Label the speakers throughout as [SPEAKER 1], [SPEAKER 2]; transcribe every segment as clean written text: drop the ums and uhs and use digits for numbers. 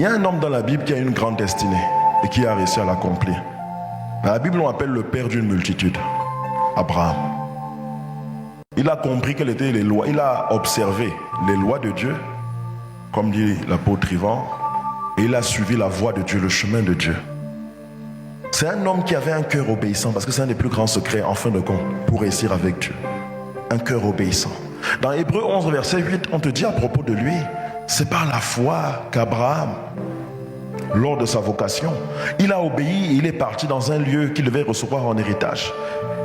[SPEAKER 1] Il y a un homme dans la Bible qui a une grande destinée et qui a réussi à l'accomplir. La Bible, on l'appelle le père d'une multitude, Abraham. Il a compris quelles étaient les lois, il a observé les lois de Dieu, comme dit l'apôtre Ivan, et il a suivi la voie de Dieu, le chemin de Dieu. C'est un homme qui avait un cœur obéissant, parce que c'est un des plus grands secrets, en fin de compte, pour réussir avec Dieu. Un cœur obéissant. Dans Hébreux 11, verset 8, on te dit à propos de lui, c'est par la foi qu'Abraham, lors de sa vocation, il a obéi et il est parti dans un lieu qu'il devait recevoir en héritage.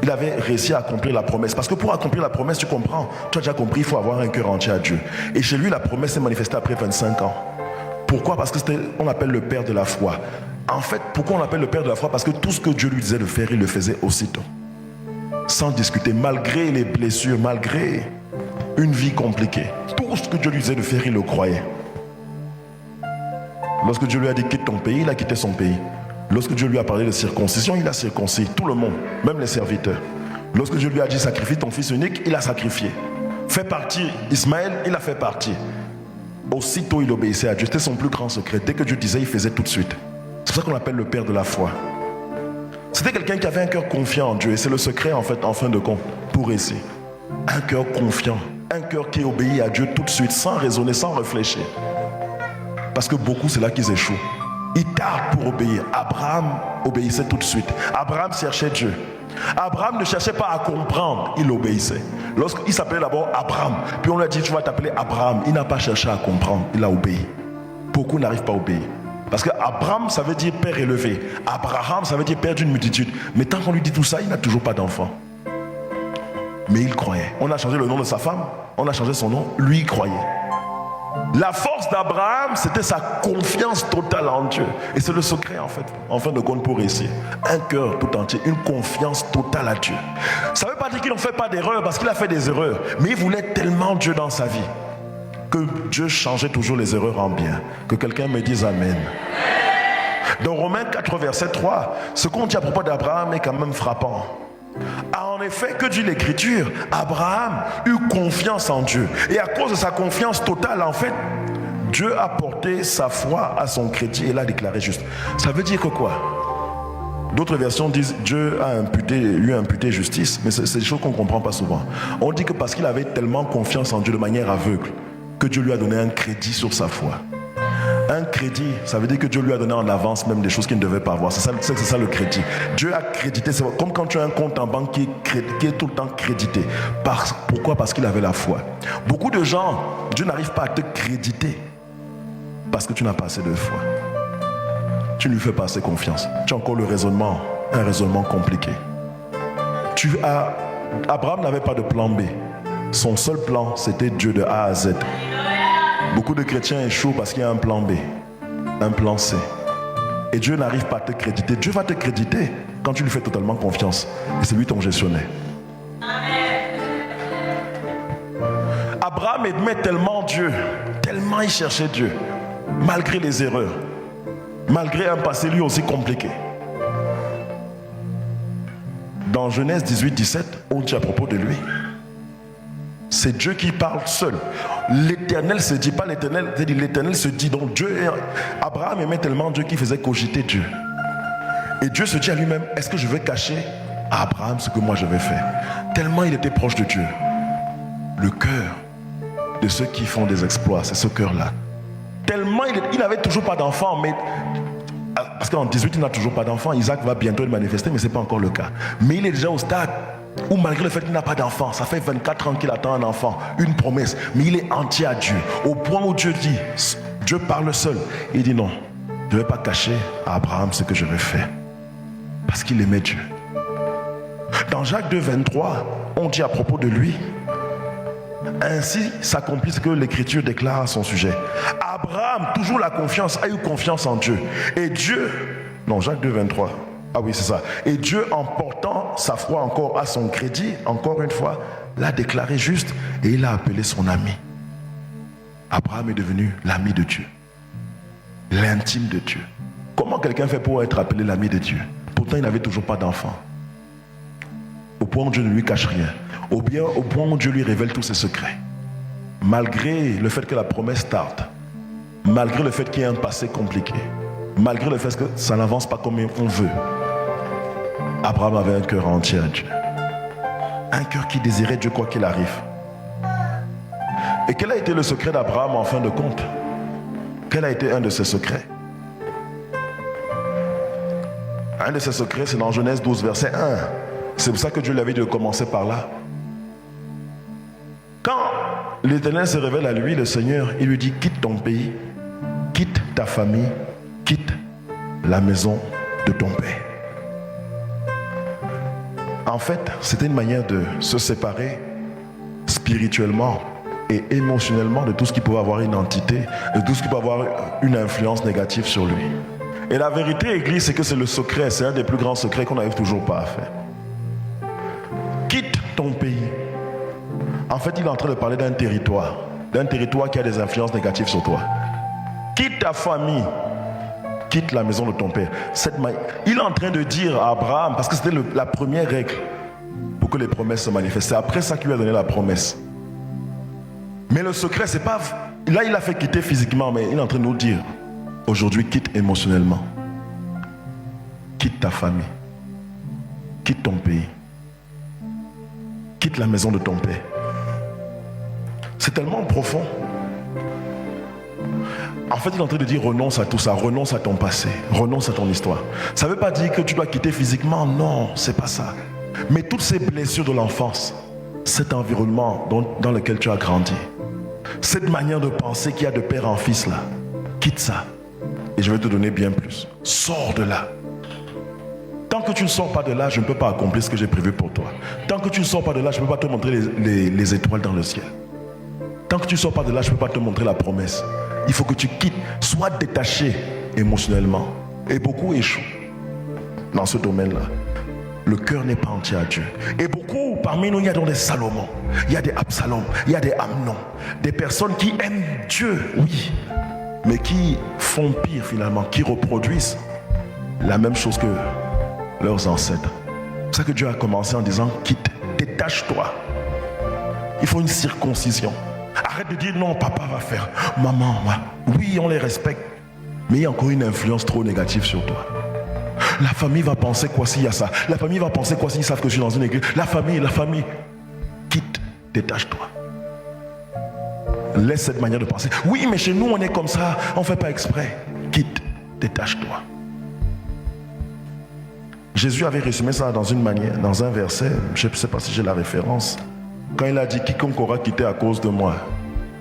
[SPEAKER 1] Il avait réussi à accomplir la promesse. Parce que pour accomplir la promesse, tu comprends, tu as déjà compris, il faut avoir un cœur entier à Dieu. Et chez lui, la promesse s'est manifestée après 25 ans. Pourquoi? Parce que on l'appelle le père de la foi. En fait, pourquoi on l'appelle le père de la foi? Parce que tout ce que Dieu lui disait de faire, il le faisait aussitôt. Sans discuter, malgré les blessures, malgré une vie compliquée. Tout ce que Dieu lui disait de faire, il le croyait. Lorsque Dieu lui a dit quitte ton pays, il a quitté son pays. Lorsque Dieu lui a parlé de circoncision, il a circoncis tout le monde, même les serviteurs. Lorsque Dieu lui a dit sacrifie ton fils unique, il a sacrifié. Fais partir Ismaël, il a fait partir. Aussitôt il obéissait à Dieu. C'était son plus grand secret. Dès que Dieu disait, il faisait tout de suite. C'est pour ça qu'on l'appelle le père de la foi. C'était quelqu'un qui avait un cœur confiant en Dieu. Et c'est le secret en fait, en fin de compte, pour réussir. Un cœur confiant. Un cœur qui obéit à Dieu tout de suite, sans raisonner, sans réfléchir. Parce que beaucoup, c'est là qu'ils échouent. Ils tardent pour obéir. Abraham obéissait tout de suite. Abraham cherchait Dieu. Abraham ne cherchait pas à comprendre, il obéissait. Lorsqu'il s'appelait d'abord Abraham, puis on lui a dit tu vas t'appeler Abraham, il n'a pas cherché à comprendre, il a obéi. Beaucoup n'arrivent pas à obéir. Parce que Abraham, ça veut dire père élevé. Abraham, ça veut dire père d'une multitude. Mais tant qu'on lui dit tout ça, il n'a toujours pas d'enfant. Mais il croyait. On a changé le nom de sa femme, on a changé son nom, lui il croyait. La force d'Abraham, c'était sa confiance totale en Dieu. Et c'est le secret en fait, en fin de compte pour réussir. Un cœur tout entier, une confiance totale à Dieu. Ça ne veut pas dire qu'il ne fait pas d'erreurs, parce qu'il a fait des erreurs. Mais il voulait tellement Dieu dans sa vie, que Dieu changeait toujours les erreurs en bien. Que quelqu'un me dise Amen. Dans Romains 4, verset 3, ce qu'on dit à propos d'Abraham est quand même frappant. En effet, que dit l'Écriture, Abraham eut confiance en Dieu. Et à cause de sa confiance totale, en fait, Dieu a porté sa foi à son crédit et l'a déclaré juste. Ça veut dire que quoi? D'autres versions disent Dieu a lui a imputé justice, mais c'est des choses qu'on ne comprend pas souvent. On dit que parce qu'il avait tellement confiance en Dieu de manière aveugle, que Dieu lui a donné un crédit sur sa foi. Un crédit, ça veut dire que Dieu lui a donné en avance même des choses qu'il ne devait pas avoir. C'est ça le crédit. Dieu a crédité, c'est comme quand tu as un compte en banque qui est tout le temps crédité. Pourquoi? Parce qu'il avait la foi. Beaucoup de gens, Dieu n'arrive pas à te créditer parce que tu n'as pas assez de foi. Tu ne lui fais pas assez confiance. Tu as encore un raisonnement compliqué. Abraham n'avait pas de plan B. Son seul plan, c'était Dieu de A à Z. Beaucoup de chrétiens échouent parce qu'il y a un plan B, un plan C. Et Dieu n'arrive pas à te créditer. Dieu va te créditer quand tu lui fais totalement confiance. Et c'est lui ton gestionnaire. Abraham aimait tellement Dieu, tellement il cherchait Dieu, malgré les erreurs, malgré un passé lui aussi compliqué. Dans Genèse 18, 17, on dit à propos de lui, c'est Dieu qui parle seul. L'Éternel se dit, pas l'Éternel, l'Éternel se dit. Donc Abraham aimait tellement Dieu qu'il faisait cogiter Dieu. Et Dieu se dit à lui-même, est-ce que je vais cacher à Abraham ce que moi je vais faire? Tellement il était proche de Dieu. Le cœur de ceux qui font des exploits, c'est ce cœur-là. Tellement il n'avait toujours pas d'enfant, mais parce qu'en 18 il n'a toujours pas d'enfant. Isaac va bientôt le manifester, mais ce n'est pas encore le cas. Mais il est déjà au stade où malgré le fait qu'il n'a pas d'enfant, ça fait 24 ans qu'il attend un enfant, une promesse, mais il est entier à Dieu, au point où Dieu dit, Dieu parle seul, il dit non, je ne vais pas cacher à Abraham ce que je vais faire, parce qu'il aimait Dieu. Dans Jacques 2, 23, on dit à propos de lui, ainsi s'accomplit ce que l'Écriture déclare à son sujet. Abraham, toujours la confiance, a eu confiance en Dieu, et Dieu, non, Jacques 2, 23, ah oui, c'est ça. Et Dieu, en portant sa foi encore à son crédit, encore une fois, l'a déclaré juste et il l'a appelé son ami. Abraham est devenu l'ami de Dieu, l'intime de Dieu. Comment quelqu'un fait pour être appelé l'ami de Dieu? Pourtant, il n'avait toujours pas d'enfant. Au point où Dieu ne lui cache rien. Au point où Dieu lui révèle tous ses secrets. Malgré le fait que la promesse tarde. malgré le fait qu'il y ait un passé compliqué, malgré le fait que ça n'avance pas comme on veut, Abraham avait un cœur entier à Dieu. Un cœur qui désirait Dieu quoi qu'il arrive. Et quel a été le secret d'Abraham en fin de compte? Quel a été un de ses secrets? Un de ses secrets, c'est dans Genèse 12, verset 1. C'est pour ça que Dieu lui avait dit de commencer par là. Quand l'Éternel se révèle à lui, le Seigneur, il lui dit: quitte ton pays, quitte ta famille, quitte la maison de ton père. En fait, c'était une manière de se séparer spirituellement et émotionnellement de tout ce qui pouvait avoir une entité, de tout ce qui peut avoir une influence négative sur lui. Et la vérité, Église, c'est que c'est le secret, c'est un des plus grands secrets qu'on n'arrive toujours pas à faire. Quitte ton pays. En fait, il est en train de parler d'un territoire qui a des influences négatives sur toi. Quitte ta famille, quitte la maison de ton père. Il est en train de dire à Abraham, parce que c'était la première règle pour que les promesses se manifestent. C'est après ça qu'il lui a donné la promesse. Mais le secret, c'est pas... Là, il a fait quitter physiquement, mais il est en train de nous dire, aujourd'hui, quitte émotionnellement. Quitte ta famille. Quitte ton pays. Quitte la maison de ton père. C'est tellement profond. En fait, il est en train de dire renonce à tout ça, renonce à ton passé, renonce à ton histoire. Ça ne veut pas dire que tu dois quitter physiquement, non, c'est pas ça. Mais toutes ces blessures de l'enfance, cet environnement dans lequel tu as grandi, cette manière de penser qu'il y a de père en fils là, quitte ça. Et je vais te donner bien plus. Sors de là. Tant que tu ne sors pas de là, je ne peux pas accomplir ce que j'ai prévu pour toi. Tant que tu ne sors pas de là, je ne peux pas te montrer les étoiles dans le ciel. Tant que tu ne sors pas de là, je ne peux pas te montrer la promesse. Il faut que tu quittes, sois détaché émotionnellement. Et beaucoup échouent dans ce domaine-là. Le cœur n'est pas entier à Dieu. Et beaucoup, parmi nous, il y a donc des Salomon, il y a des Absalom, il y a des Amnon, des personnes qui aiment Dieu, oui, mais qui font pire finalement, qui reproduisent la même chose que leurs ancêtres. C'est pour ça que Dieu a commencé en disant: quitte, détache-toi. Il faut une circoncision. Arrête de dire non, papa va faire, maman, moi. Oui, on les respecte, mais il y a encore une influence trop négative sur toi. La famille va penser quoi s'il y a ça? La famille va penser quoi s'ils savent que je suis dans une église? La famille. Quitte, détache-toi. Laisse cette manière de penser. Oui, mais chez nous, on est comme ça, on ne fait pas exprès. Quitte, détache-toi. Jésus avait résumé ça dans une manière, dans un verset, je ne sais pas si j'ai la référence. Quand il a dit: quiconque aura quitté à cause de moi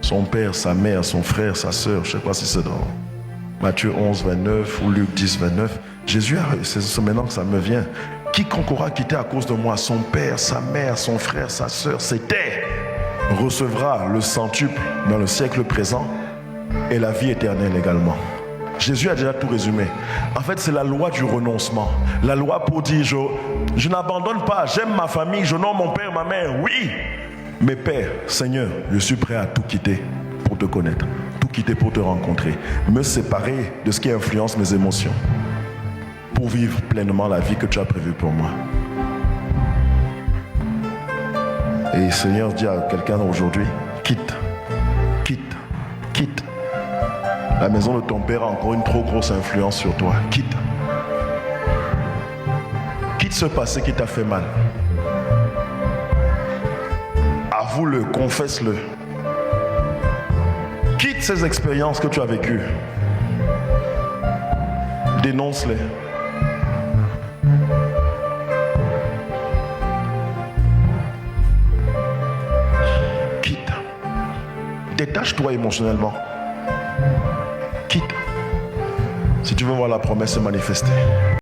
[SPEAKER 1] son père, sa mère, son frère, sa soeur, je ne sais pas si c'est dans Matthieu 11, 29 ou Luc 10, 29. Jésus, c'est maintenant que ça me vient. Quiconque aura quitté à cause de moi son père, sa mère, son frère, sa soeur, ses terres, recevra le centuple dans le siècle présent et la vie éternelle également. Jésus a déjà tout résumé. En fait, c'est la loi du renoncement. La loi pour dire: je n'abandonne pas, j'aime ma famille, j'honore mon père, ma mère, oui. Mais Père, Seigneur, je suis prêt à tout quitter pour te connaître, tout quitter pour te rencontrer, me séparer de ce qui influence mes émotions pour vivre pleinement la vie que tu as prévue pour moi. Et Seigneur dit à quelqu'un aujourd'hui: quitte. La maison de ton père a encore une trop grosse influence sur toi. Quitte ce passé qui t'a fait mal. Avoue-le, confesse-le. Quitte ces expériences que tu as vécues. Dénonce-les. Quitte. Détache-toi émotionnellement. Quitte. Si tu veux voir la promesse se manifester.